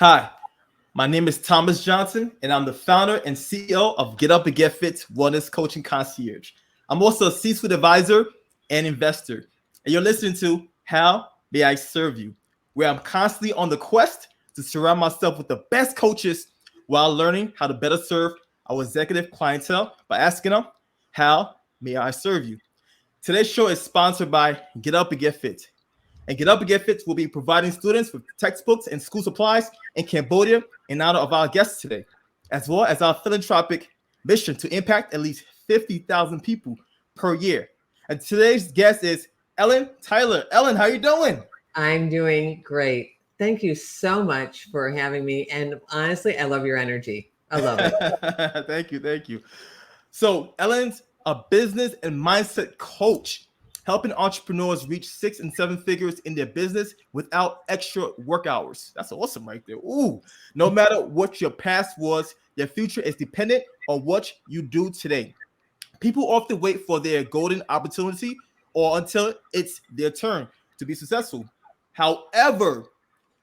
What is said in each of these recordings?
Hi, my name is Thomas Johnson, and I'm the founder and CEO of GetUpNGetFit Wellness Coaching Concierge. I'm also a C-suite advisor and investor. And you're listening to How May I Serve You, where I'm constantly on the quest to surround myself with the best coaches while learning how to better serve our executive clientele by asking them, how may I serve you? Today's show is sponsored by Get Up and Get Fit. And Get Up and Get Fit will be providing students with textbooks and school supplies in Cambodia in honor of our guests today, as well as our philanthropic mission to impact at least 50,000 people per year. And today's guest is Ellen Tyler. Ellen, how you doing? I'm doing great. Thank you so much for having me. And honestly, I love your energy. I love it. Thank you. So Ellen's a business and mindset coach, helping entrepreneurs reach 6 and 7 figures in their business without extra work hours. That's awesome right there. Ooh, no matter what your past was, your future is dependent on what you do today. People often wait for their golden opportunity or until it's their turn to be successful. However,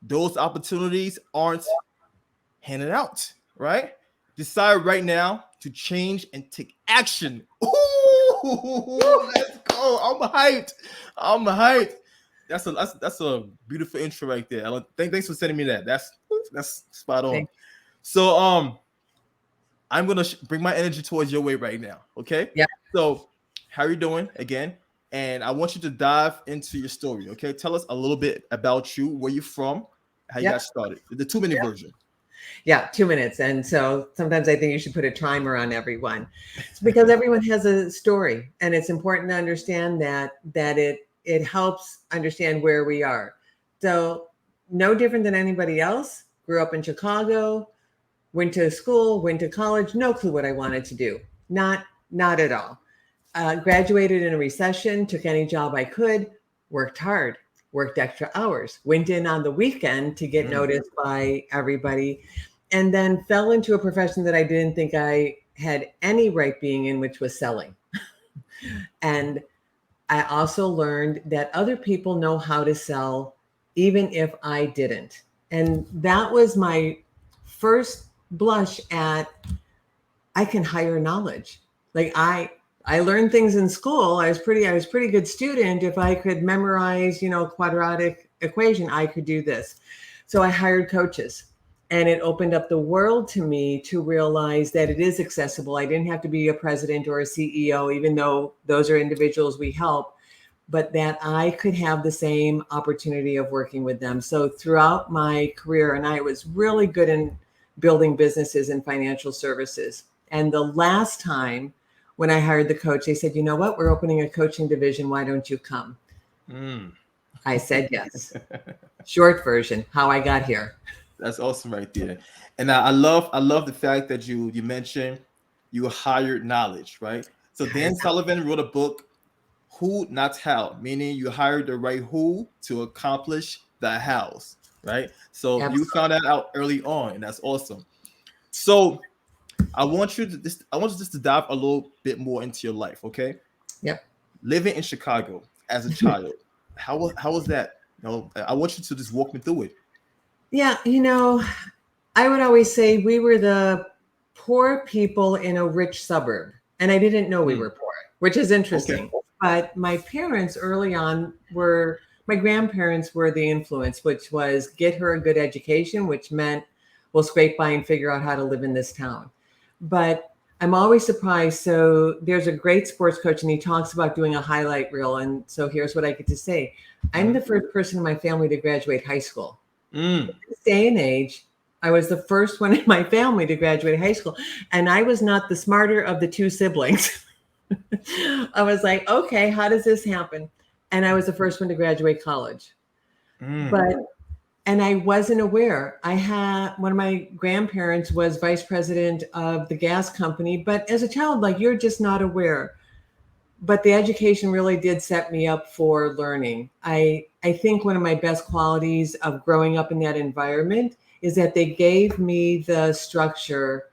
those opportunities aren't handed out, right? Decide right now to change and take action. Ooh, let's go. I'm hyped. That's a beautiful intro right there. Ellen, thanks for sending me that. That's spot on. So I'm gonna bring my energy towards your way right now. Okay. Yeah. So how are you doing again? And I want you to dive into your story. Okay. Tell us a little bit about you, where you're from, how you got started. The 2-minute version. Yeah, 2 minutes. And so sometimes I think you should put a timer on everyone. It's because everyone has a story, and it's important to understand that it helps understand where we are. So no different than anybody else. Grew up in Chicago, went to school, went to college, no clue what I wanted to do. Not at all. Graduated in a recession, took any job I could, worked hard, worked extra hours, went in on the weekend to get noticed by everybody, and then fell into a profession that I didn't think I had any right being in, which was selling. And I also learned that other people know how to sell, even if I didn't. And that was my first blush at, I can hire knowledge. Like I learned things in school. I was pretty good student. If I could memorize, quadratic equation, I could do this. So I hired coaches, and it opened up the world to me to realize that it is accessible. I didn't have to be a president or a CEO, even though those are individuals we help, but that I could have the same opportunity of working with them. So throughout my career, and I was really good in building businesses and financial services. And the last time when I hired the coach, they said, you know what, we're opening a coaching division. Why don't you come? I said yes. Short version, how I got here. That's awesome right there. And I love the fact that you mentioned you hired knowledge, right? So Dan Sullivan wrote a book, Who Not How, meaning you hired the right who to accomplish the hows, right? So Absolutely. You found that out early on, and that's awesome. So I want you just to dive a little bit more into your life, okay? Yep. Living in Chicago as a child, how was that? I want you to just walk me through it. Yeah, I would always say we were the poor people in a rich suburb, and I didn't know we were poor, which is interesting. Okay. But my parents early on my grandparents were the influence, which was get her a good education, which meant we'll scrape by and figure out how to live in this town. But I'm always surprised. So there's a great sports coach, and he talks about doing a highlight reel. And so here's what I get to say. I'm the first person in my family to graduate high school. In this day and age, I was the first one in my family to graduate high school. And I was not the smarter of the two siblings. I was like, okay, how does this happen? And I was the first one to graduate college. And I wasn't aware. One of my grandparents was vice president of the gas company, but as a child, you're just not aware. But the education really did set me up for learning. I think one of my best qualities of growing up in that environment is that they gave me the structure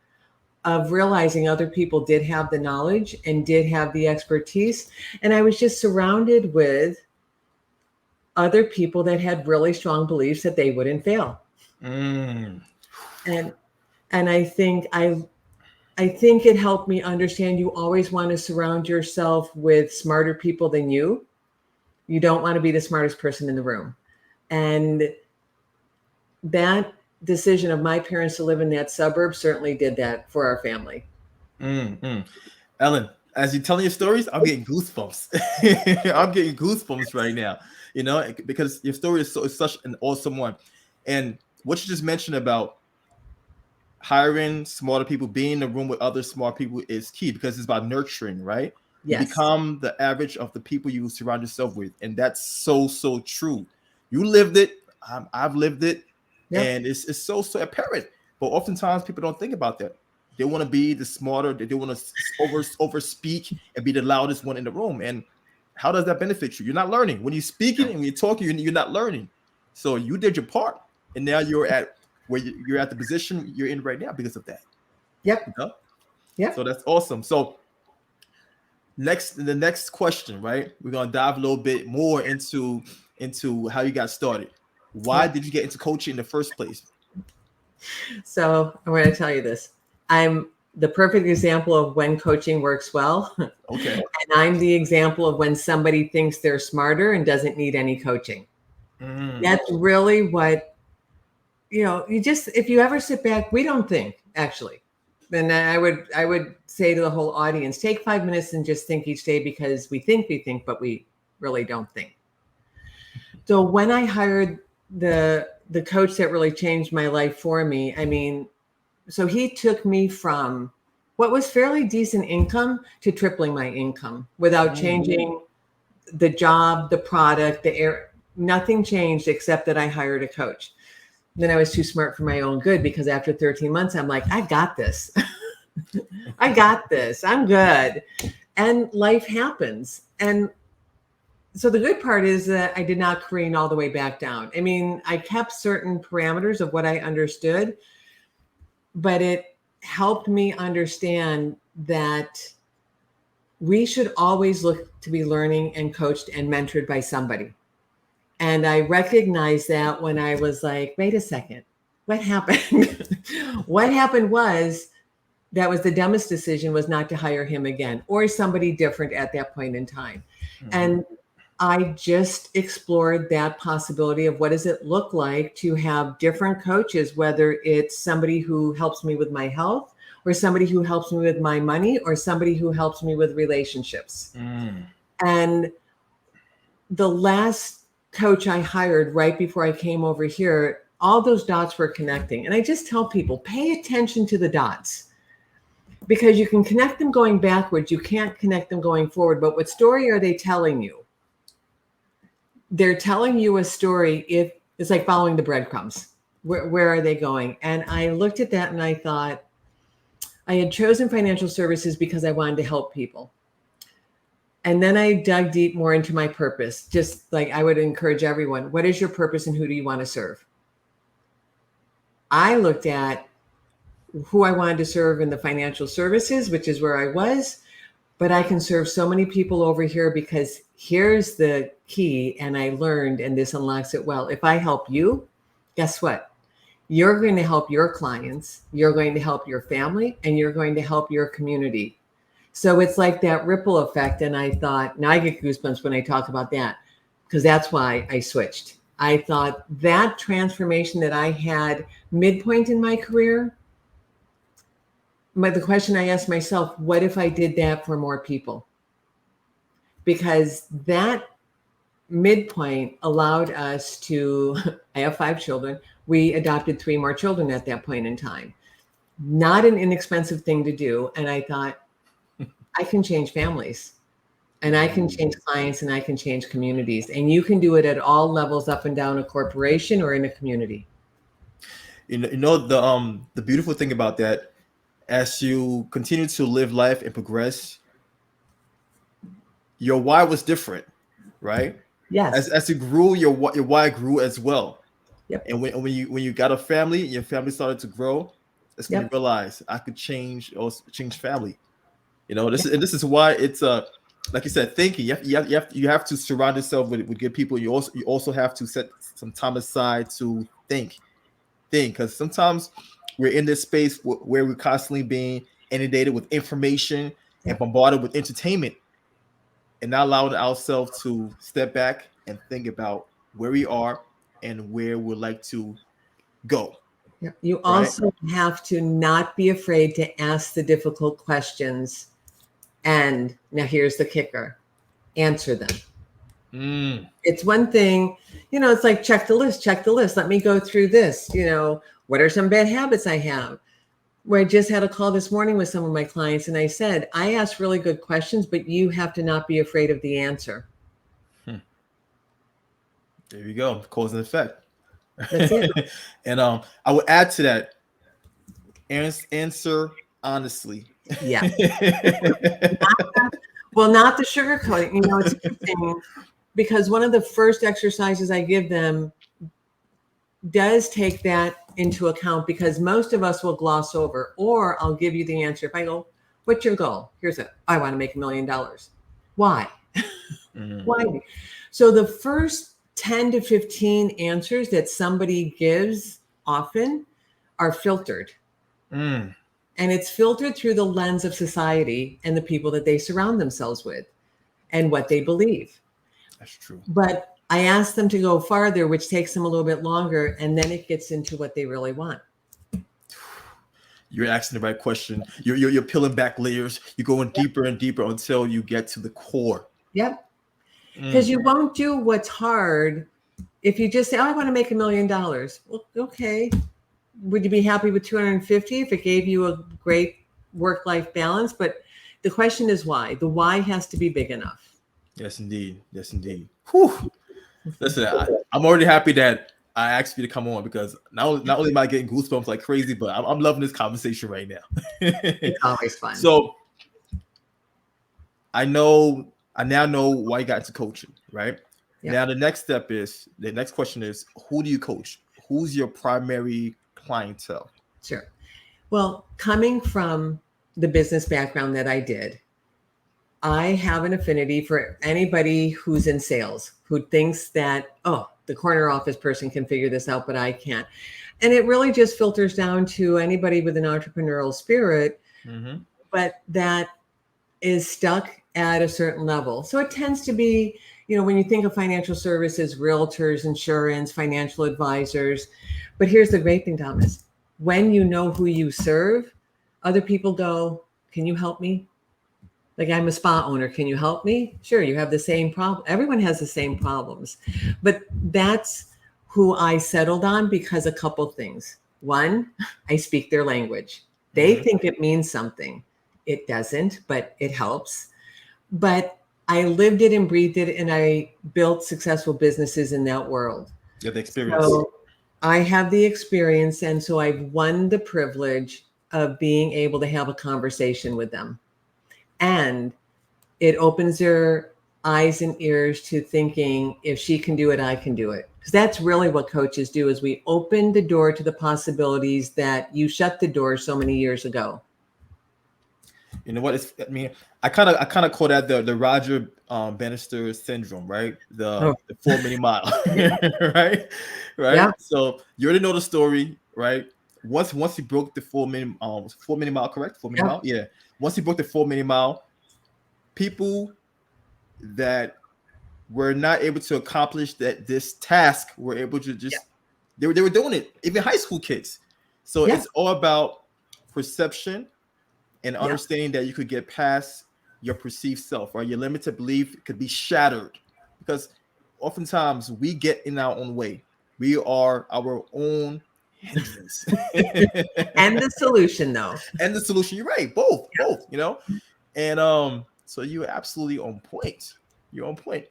of realizing other people did have the knowledge and did have the expertise. And I was just surrounded with other people that had really strong beliefs that they wouldn't fail. Mm. And I think it helped me understand you always want to surround yourself with smarter people than you. You don't want to be the smartest person in the room. And that decision of my parents to live in that suburb certainly did that for our family. Mm. Ellen, as you're telling your stories, I'm getting goosebumps. I'm getting goosebumps right now, because your story is such an awesome one. And what you just mentioned about hiring smarter people, being in the room with other smart people is key because it's about nurturing, right? You Yes. become the average of the people you surround yourself with. And that's so, so true. You lived it. I've lived it. Yep. And it's so, so apparent. But oftentimes people don't think about that. They want to be the smarter. They want to over speak and be the loudest one in the room. And how does that benefit you? You're not learning. When you're speaking and when you're talking, you're not learning. So you did your part. And now you're at where you're at the position you're in right now because of that. Yep. Yep. So that's awesome. So the next question, right? We're gonna dive a little bit more into how you got started. Why did you get into coaching in the first place? So I'm going to tell you this. I'm the perfect example of when coaching works well. Okay. And I'm the example of when somebody thinks they're smarter and doesn't need any coaching. That's really what, you just, if you ever sit back, we don't think actually. Then I would say to the whole audience, take 5 minutes and just think each day because we think, but we really don't think. So when I hired the coach that really changed my life for me, I mean, so he took me from what was fairly decent income to tripling my income without changing the job, the product, nothing changed except that I hired a coach. Then I was too smart for my own good because after 13 months, I'm like, I got this. I got this. I'm good. And life happens. And so the good part is that I did not careen all the way back down. I mean, I kept certain parameters of what I understood, but it helped me understand that we should always look to be learning and coached and mentored by somebody. And I recognized that when I was like, wait a second, what happened? What happened was that was the dumbest decision was not to hire him again or somebody different at that point in time. And I just explored that possibility of what does it look like to have different coaches, whether it's somebody who helps me with my health or somebody who helps me with my money or somebody who helps me with relationships. And the last coach I hired right before I came over here, all those dots were connecting. And I just tell people, pay attention to the dots because you can connect them going backwards. You can't connect them going forward. But what story are they telling you? They're telling you a story. If it's like following the breadcrumbs, where are they going? And I looked at that and I thought I had chosen financial services because I wanted to help people. And then I dug deep more into my purpose, just like I would encourage everyone. What is your purpose and who do you want to serve? I looked at who I wanted to serve in the financial services, which is where I was, but I can serve so many people over here because here's the key. And I learned, and this unlocks it well. If I help you, guess what? You're going to help your clients, you're going to help your family, and you're going to help your community. So it's like that ripple effect. And I thought, now I get goosebumps when I talk about that, because that's why I switched. I thought that transformation that I had midpoint in my career, the question I asked myself, what if I did that for more people? Because that midpoint allowed us to, I have 5 children. We adopted 3 more children at that point in time. Not an inexpensive thing to do. And I thought, I can change families and I can change clients and I can change communities. And you can do it at all levels up and down a corporation or in a community. The beautiful thing about that, as you continue to live life and progress, your why was different, right? Yes. As you grew, your why grew as well. Yep. And when you got a family, your family started to grow. That's when you Yep. realize I could change family. This is why it's like you said, thinking. You have to surround yourself with good people. You also have to set some time aside to think thing, because sometimes we're in this space where we're constantly being inundated with information and bombarded with entertainment, and not allowing ourselves to step back and think about where we are and where we'd like to go. You also have to not be afraid to ask the difficult questions. And now here's the kicker: answer them. It's one thing, it's like check the list. Let me go through this. What are some bad habits I have? Where I just had a call this morning with some of my clients, and I said, I ask really good questions, but you have to not be afraid of the answer. There you go. Cause and effect. That's it. And I would add to that, answer honestly. Yeah. Not the sugarcoating. It's interesting because one of the first exercises I give them does take that into account, because most of us will gloss over, or I'll give you the answer. If I go, what's your goal? Here's it. I want to make $1 million. Why? Why? So the first 10 to 15 answers that somebody gives often are filtered. And it's filtered through the lens of society and the people that they surround themselves with and what they believe. That's true. But I ask them to go farther, which takes them a little bit longer, and then it gets into what they really want. You're asking the right question. You're peeling back layers. You're going deeper and deeper until you get to the core. Yep. Because you won't do what's hard if you just say, I want to make $1 million. Well, okay. Would you be happy with 250 if it gave you a great work-life balance? But the question is why. The why has to be big enough. Yes, indeed. Whew. Listen, I'm already happy that I asked you to come on, because not only am I getting goosebumps like crazy, but I'm loving this conversation right now. It's always fun. So I now know why you got into coaching, right? Yep. Now the next question is, who do you coach? Who's your primary clientele? Sure. Well, coming from the business background that I did, I have an affinity for anybody who's in sales, who thinks that, the corner office person can figure this out, but I can't. And it really just filters down to anybody with an entrepreneurial spirit, but that is stuck at a certain level. So it tends to be, when you think of financial services, realtors, insurance, financial advisors. But here's the great thing, Thomas. When you know who you serve, other people go, can you help me? Like, I'm a spa owner. Can you help me? Sure. You have the same problem. Everyone has the same problems. But that's who I settled on because a couple things. One, I speak their language. They think it means something. It doesn't, but it helps. But I lived it and breathed it, and I built successful businesses in that world. You have the experience. So I have the experience, and so I've won the privilege of being able to have a conversation with them. And it opens their eyes and ears to thinking, if she can do it, I can do it. Because that's really what coaches do, is we open the door to the possibilities that you shut the door so many years ago. You know what? I kind of call that the Roger Bannister syndrome, right? The 4 minute mile, right? Yeah. So you already know the story, right? Once he broke the 4 minute mile, correct? 4 minute mile, yeah. Once he broke the 4 minute mile, people that were not able to accomplish this task were able to just they were doing it. Even high school kids. So it's all about perception and understanding that you could get past your perceived self, right? Your limited belief could be shattered, because oftentimes we get in our own way. We are our own hindrance. And the solution, though. And the solution, you're right. Both, And so you're absolutely on point. You're on point.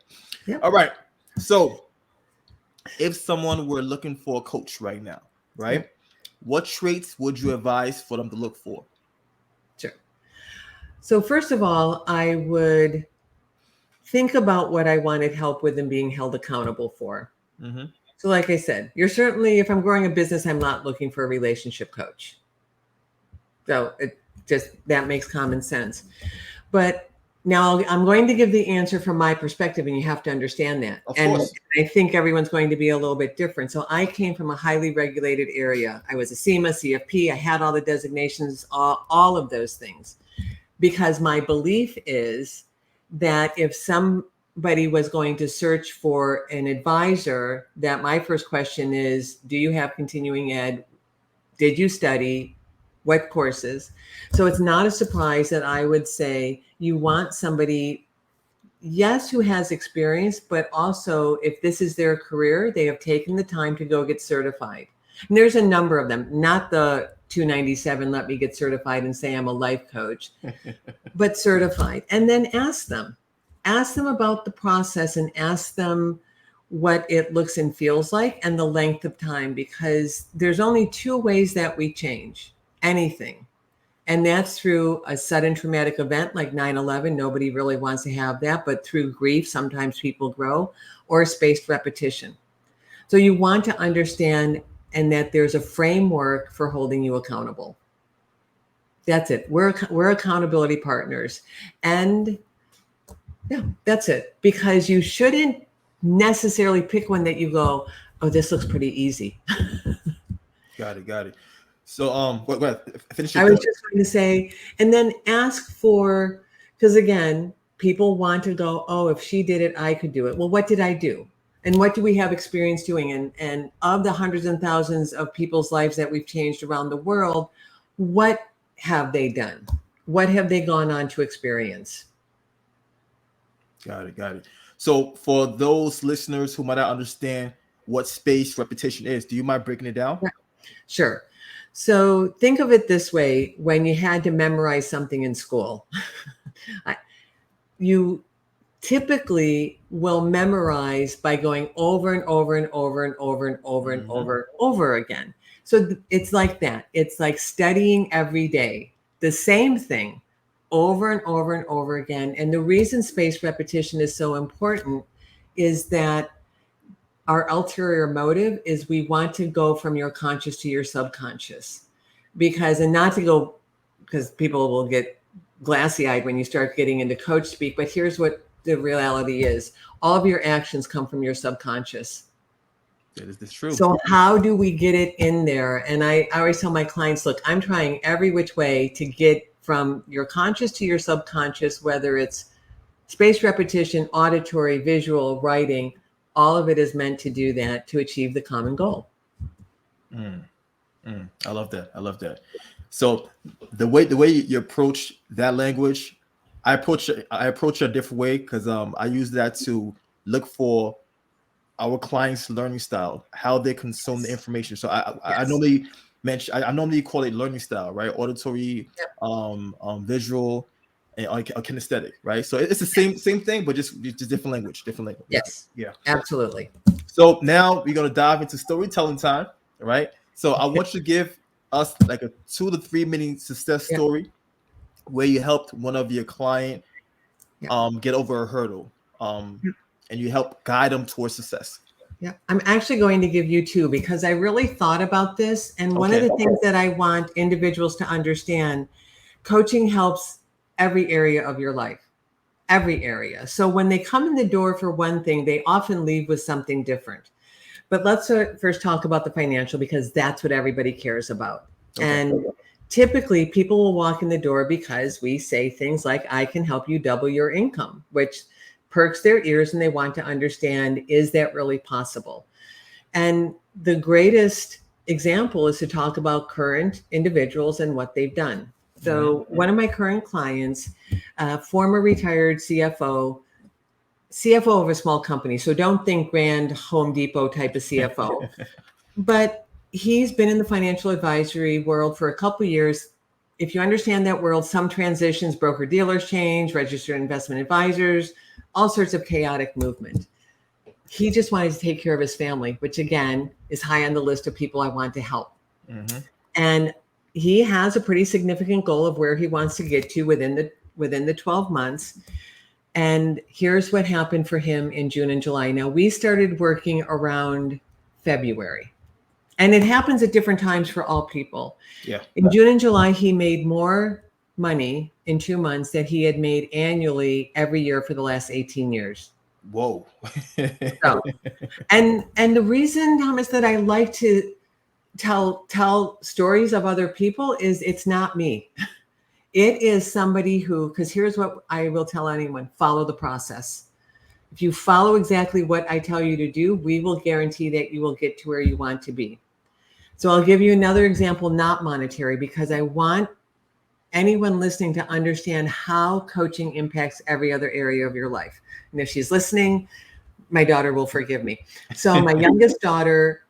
Yeah. All right. So if someone were looking for a coach right now, right? What traits would you advise for them to look for? Sure. So first of all, I would think about what I wanted help with and being held accountable for. So like I said, if I'm growing a business, I'm not looking for a relationship coach. So that makes common sense. But Now, I'm going to give the answer from my perspective, and you have to understand that. Of and course. I think everyone's going to be a little bit different. So I came from a highly regulated area. I was a SEMA, CFP. I had all the designations, all of those things, because my belief is that if somebody was going to search for an advisor, that my first question is, do you have continuing ed? Did you study? What courses? So it's not a surprise that I would say you want somebody, yes, who has experience, but also if this is their career, they have taken the time to go get certified. And there's a number of them, not the 297, let me get certified and say I'm a life coach, but certified. And then ask them about the process and ask them what it looks and feels like and the length of time, because there's only two ways that we change anything. And that's through a sudden traumatic event like 9/11. Nobody really wants to have that, but through grief, sometimes people grow, or spaced repetition. So you want to understand and that there's a framework for holding you accountable. That's it. We're accountability partners. And yeah, that's it. Because you shouldn't necessarily pick one that you go, oh, this looks pretty easy. Got it. So, finish your I was thought. just going to say, and then ask for, because again, people want to go, oh, if she did it, I could do it. Well, what did I do? And what do we have experience doing? And of the hundreds and thousands of people's lives that we've changed around the world, what have they done? What have they gone on to experience? Got it. So for those listeners who might not understand what spaced repetition is, do you mind breaking it down? Sure. So think of it this way: when you had to memorize something in school, you typically will memorize by going over and over and over and over and over and over again. So it's like that. It's like studying every day, the same thing over and over and over again. And the reason spaced repetition is so important is that our ulterior motive is we want to go from your conscious to your subconscious, because people will get glassy eyed when you start getting into coach speak. But here's what the reality is: all of your actions come from your subconscious. That is true. So how do we get it in there? And I always tell my clients, look, I'm trying every which way to get from your conscious to your subconscious, whether it's spaced repetition, auditory, visual, writing. All of it is meant to do that, to achieve the common goal. I love that. So the way you approach that language, I approach it a different way, because I use that to look for our clients' learning style, how they consume the information. So I normally call it learning style, right? Auditory, visual, and kinesthetic, right? So it's the same thing, but just different language. Yes. Yeah. Absolutely. So now we're gonna dive into storytelling time, right? So I want you to give us like a 2 to 3 minute success story where you helped one of your client get over a hurdle, and you help guide them towards success. Yeah, I'm actually going to give you two, because I really thought about this. And one of the things that I want individuals to understand, coaching helps every area of your life, every area. So when they come in the door for one thing, they often leave with something different. But let's first talk about the financial, because that's what everybody cares about. And typically people will walk in the door because we say things like, I can help you double your income, which perks their ears, and they want to understand, is that really possible? And the greatest example is to talk about current individuals and what they've done. So one of my current clients, former retired CFO of a small company. So don't think Grand Home Depot type of CFO, but he's been in the financial advisory world for a couple of years. If you understand that world, some transitions, broker dealers change, registered investment advisors, all sorts of chaotic movement. He just wanted to take care of his family, which again is high on the list of people I want to help. And he has a pretty significant goal of where he wants to get to within the 12 months. And here's what happened for him in June and July. Now, we started working around February, and it happens at different times for all people. In June and July, he made more money in 2 months that he had made annually every year for the last 18 years. Whoa. So, and the reason, Thomas, that I like to tell stories of other people is it's not me. It is somebody who, because here's what I will tell anyone: follow the process. If you follow exactly what I tell you to do, we will guarantee that you will get to where you want to be. So I'll give you another example, not monetary, because I want anyone listening to understand how coaching impacts every other area of your life. And if she's listening, my daughter will forgive me. So my youngest daughter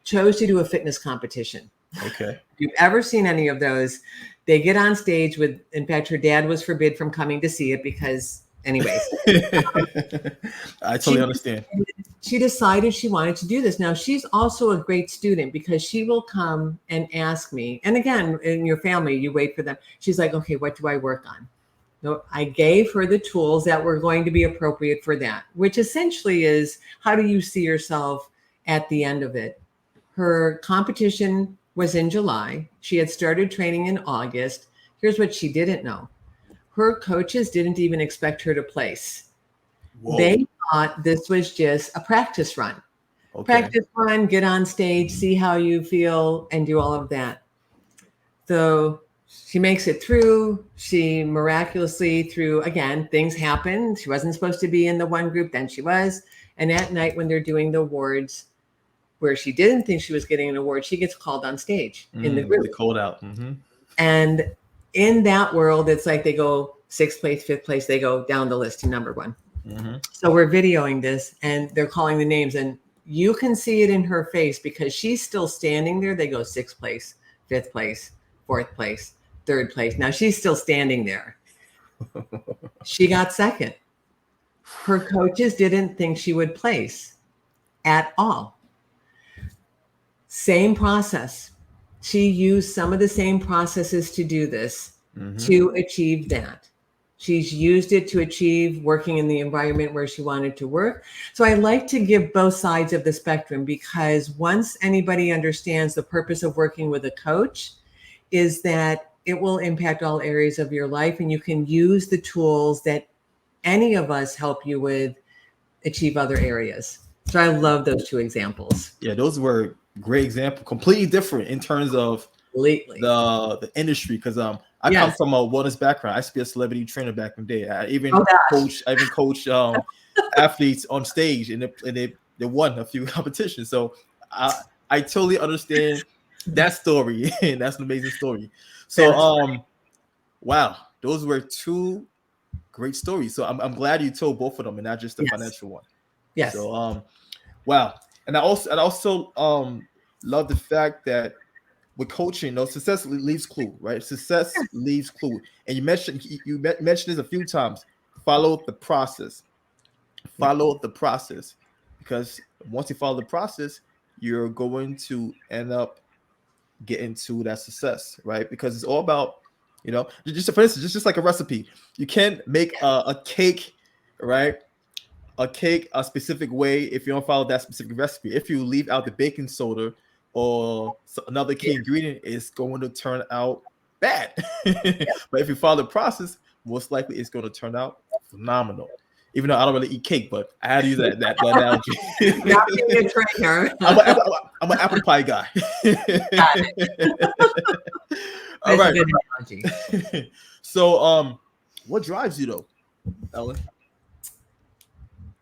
chose to do a fitness competition. Okay. If you've ever seen any of those, they get on stage with, in fact, her dad was forbid from coming to see it because, anyways. I totally understand. She decided she wanted to do this. Now, she's also a great student because she will come and ask me. And again, in your family, you wait for them. She's like, okay, what do I work on? No, I gave her the tools that were going to be appropriate for that, which essentially is, how do you see yourself at the end of it? Her competition was in July. She had started training in August. Here's what she didn't know. Her coaches didn't even expect her to place. Whoa. They thought this was just a practice run. Okay. Practice run, get on stage, see how you feel, and do all of that. So she makes it through. She miraculously, through, again, things happen. She wasn't supposed to be in the one group, then she was. And at night when they're doing the awards, where she didn't think she was getting an award, she gets called on stage in the group. They called out. Mm-hmm. And in that world, it's like they go 6th place, 5th place, they go down the list to number 1. Mm-hmm. So we're videoing this and they're calling the names, and you can see it in her face because she's still standing there. They go 6th place, 5th place, 4th place, 3rd place. Now she's still standing there. She got 2nd. Her coaches didn't think she would place at all. Same process. She used some of the same processes to do this, to achieve that. She's used it to achieve working in the environment where she wanted to work. So I like to give both sides of the spectrum, because once anybody understands the purpose of working with a coach is that it will impact all areas of your life, and you can use the tools that any of us help you with achieve other areas. So I love those 2 examples. Yeah, those were great example, completely different in terms of the industry, because I come from a wellness background. I used to be a celebrity trainer back in the day. I even coach athletes on stage, and they won a few competitions. So I totally understand that story, and that's an amazing story. So wow, those were 2 great stories. So I'm glad you told both of them and not just the financial one. Yes. So wow. And I also love the fact that with coaching, success leaves clue, right? Success leaves clue. And you mentioned this a few times. Follow the process. Follow the process, because once you follow the process, you're going to end up getting to that success, right? Because it's all about, just for instance, just like a recipe. You can't make a cake, right? A cake a specific way if you don't follow that specific recipe. If you leave out the baking soda or another key ingredient, it's going to turn out bad. But if you follow the process, most likely it's going to turn out phenomenal. Even though I don't really eat cake, but I had to use that analogy. Not being a trainer. I'm an apple pie guy. All right. So what drives you though, Ellen?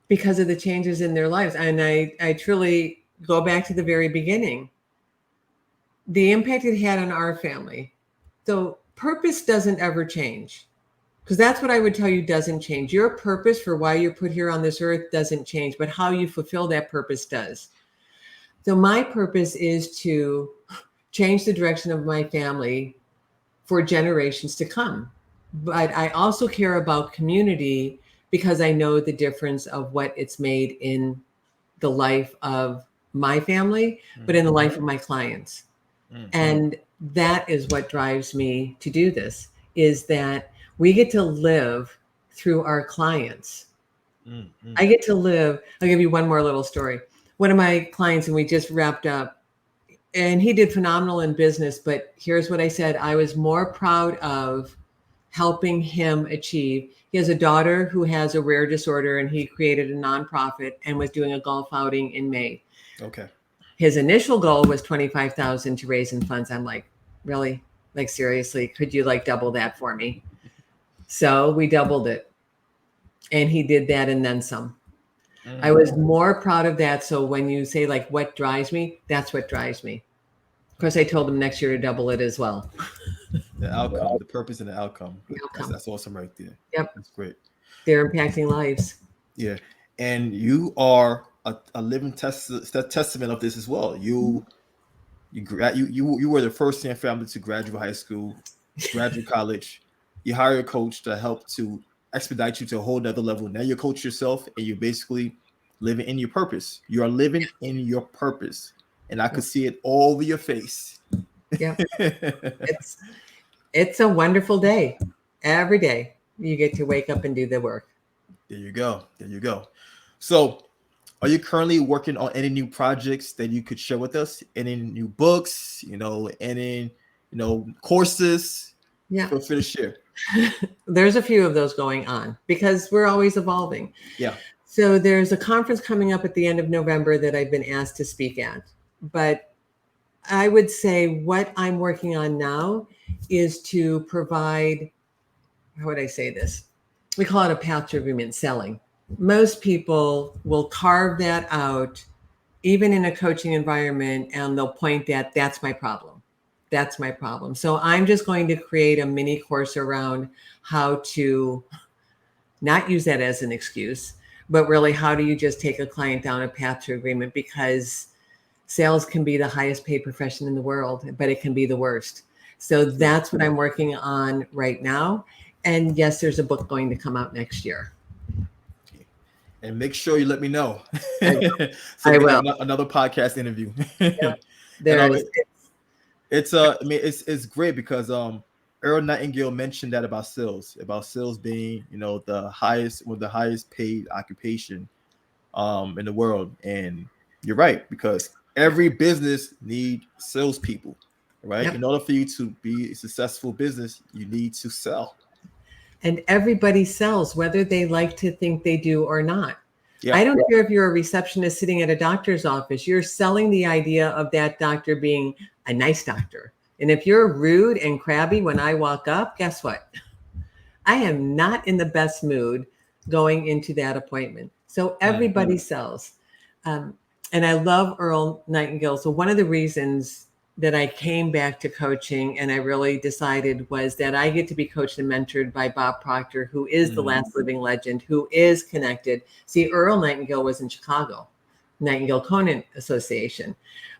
Because of the changes in their lives. And I truly go back to the very beginning. The impact it had on our family. So purpose doesn't ever change, because that's what I would tell you doesn't change. Your purpose for why you're put here on this earth doesn't change, but how you fulfill that purpose does. So my purpose is to change the direction of my family for generations to come. But I also care about community, because I know the difference of what it's made in the life of my family, but in the life of my clients. And that is what drives me to do this, is that we get to live through our clients. I get to live. I'll give you one more little story. One of my clients, and we just wrapped up, and he did phenomenal in business, but here's what I said. I was more proud of helping him achieve. He has a daughter who has a rare disorder, and he created a nonprofit and was doing a golf outing in May. Okay. His initial goal was 25,000 to raise in funds. I'm like, really? Like, seriously, could you like double that for me? So we doubled it, and he did that and then some. I was more proud of that. So when you say like, what drives me, that's what drives me. Of course, I told him next year to double it as well. The outcome, the purpose and the outcome. That's awesome right there. Yep. That's great. They're impacting lives. Yeah. And you are a living testament of this as well. You were the first in your family to graduate high school, graduate college. You hire a coach to help to expedite you to a whole nother level. Now you're a coach yourself, and you're basically living in your purpose. You are living in your purpose. And I could see it all over your face. Yeah. It's a wonderful day. Every day you get to wake up and do the work. There you go. There you go. So are you currently working on any new projects that you could share with us? Any new books, any courses? Yeah. Feel free to share. There's a few of those going on because we're always evolving. Yeah. So there's a conference coming up at the end of November that I've been asked to speak at. But I would say what I'm working on now is to provide, how would I say this? We call it a path to agreement selling. Most people will carve that out, even in a coaching environment, and they'll point at, that's my problem. That's my problem. So I'm just going to create a mini course around how to not use that as an excuse, but really how do you just take a client down a path to agreement, because sales can be the highest paid profession in the world, but it can be the worst. So that's what I'm working on right now. And yes, there's a book going to come out next year. And make sure you let me know. I will. Another podcast interview. Yep. There is. It's great because Earl Nightingale mentioned that about sales being, one of the highest paid occupation in the world. And you're right, because every business needs salespeople, right? Yep. In order for you to be a successful business, you need to sell. And everybody sells, whether they like to think they do or not. Yeah. I don't care if you're a receptionist sitting at a doctor's office, you're selling the idea of that doctor being a nice doctor. And if you're rude and crabby when I walk up, guess what? I am not in the best mood going into that appointment. So everybody sells. And I love Earl Nightingale. So one of the reasons that I came back to coaching and I really decided was that I get to be coached and mentored by Bob Proctor, who is the last living legend, who is connected. See, Earl Nightingale was in Chicago, Nightingale Conant Association.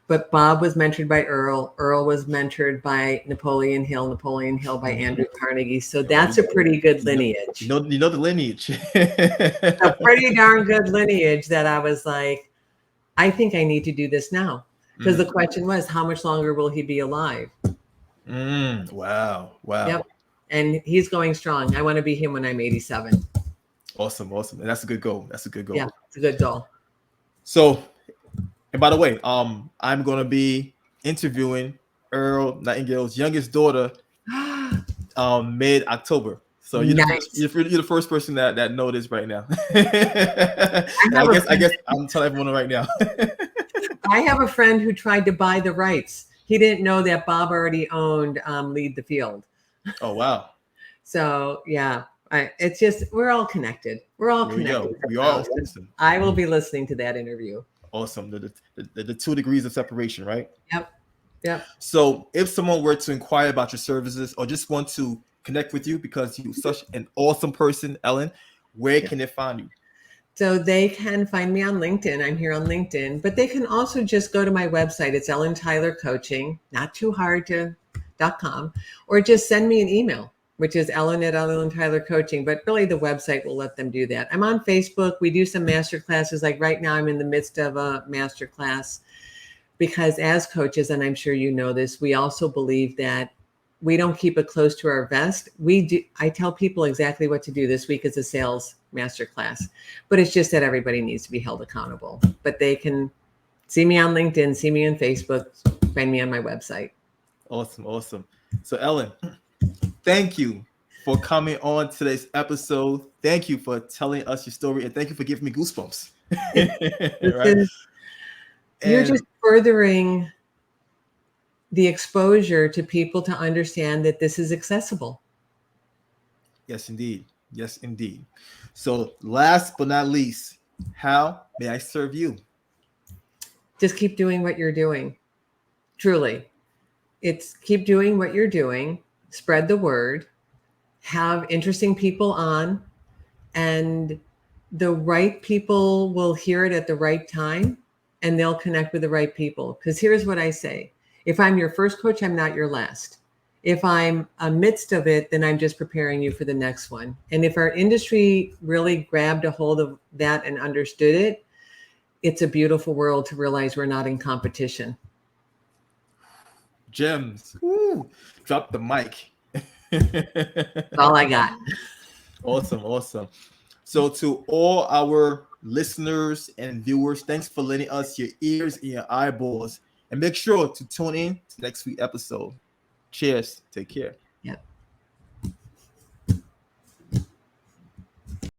But Bob was mentored by Earl. Earl was mentored by Napoleon Hill by Andrew Carnegie. So that's a pretty good lineage. You know the lineage. A pretty darn good lineage that I was like, I think I need to do this now. Because the question was, how much longer will he be alive? Wow. Yep. And he's going strong. I want to be him when I'm 87. Awesome. And that's a good goal. Yeah, it's a good goal. So, and by the way, I'm going to be interviewing Earl Nightingale's youngest daughter mid-October. So you're the first person that know this right now. I guess I'm telling everyone right now. I have a friend who tried to buy the rights. He didn't know that Bob already owned Lead the Field. Oh, wow. So, yeah, it's just, we're all connected. We're all connected. We are. I will be listening to that interview. Awesome. The 2 degrees of separation, right? Yep. So if someone were to inquire about your services or just want to connect with you because you're such an awesome person, Ellen, where can they find you? So they can find me on LinkedIn. I'm here on LinkedIn, but they can also just go to my website. It's Ellen Tyler Coaching, not too hard .com, or just send me an email, which is Ellen@EllenTylerCoaching. But really the website will let them do that. I'm on Facebook. We do some master classes. Like right now I'm in the midst of a master class because as coaches, and I'm sure you know this, we also believe that we don't keep it close to our vest. I tell people exactly what to do. This week is a sales masterclass, but it's just that everybody needs to be held accountable. But they can see me on LinkedIn, see me on Facebook, find me on my website. Awesome. So Ellen, thank you for coming on today's episode. Thank you for telling us your story, and thank you for giving me goosebumps. Right? You're just furthering the exposure to people to understand that this is accessible. Yes, indeed. Yes, indeed. So last but not least, how may I serve you? Just keep doing what you're doing. Truly. It's keep doing what you're doing, spread the word, have interesting people on, and the right people will hear it at the right time and they'll connect with the right people. Because here's what I say. If I'm your first coach, I'm not your last. If I'm amidst of it, then I'm just preparing you for the next one. And if our industry really grabbed a hold of that and understood it, it's a beautiful world to realize we're not in competition. Gems. Woo. Drop the mic. That's all I got. Awesome. Awesome. So to all our listeners and viewers, thanks for lending us your ears and your eyeballs. And make sure to tune in to next week's episode. Cheers. Take care.